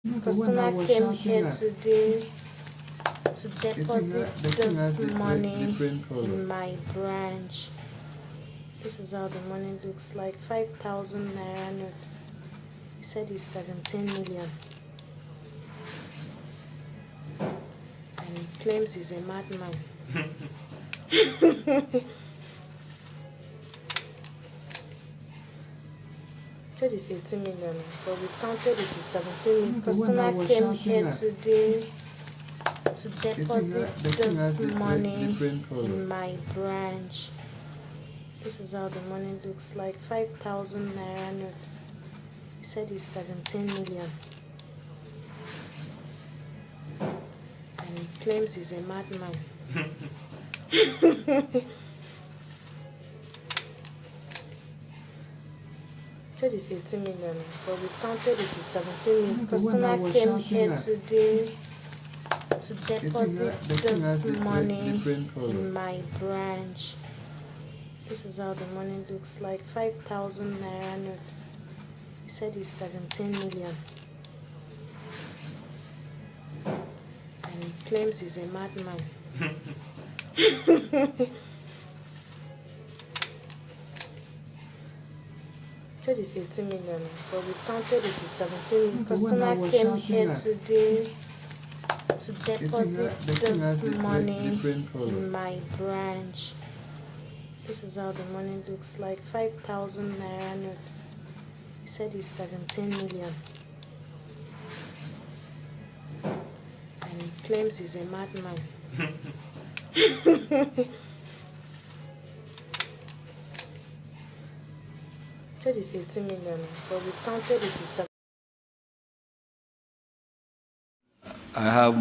Customer came here today to deposit this money in my branch. This is how the money looks like. 5,000 naira notes. He said it's 17 million. And he claims he's a madman. Said it's 18 million, but we've counted it as 17 million. Customer came here today to deposit this money in my branch. This is how the money looks like. 5,000 naira notes. He said it's 17 million. And he claims he's a madman. Said it's 18 million, but we've counted it as 17 million. Customer came here today to deposit this money in my branch. This is how the money looks like. 5,000 naira notes. He said it's 17 million. And he claims he's a madman. Said it's 18 million, but we've counted it as 17 million. Customer came here today to deposit this money in my branch. This is how the money looks like. 5,000 naira notes. He said it's 17 million. And he claims he's a madman. Said it's 18 million, but we've counted it as 17 million. I have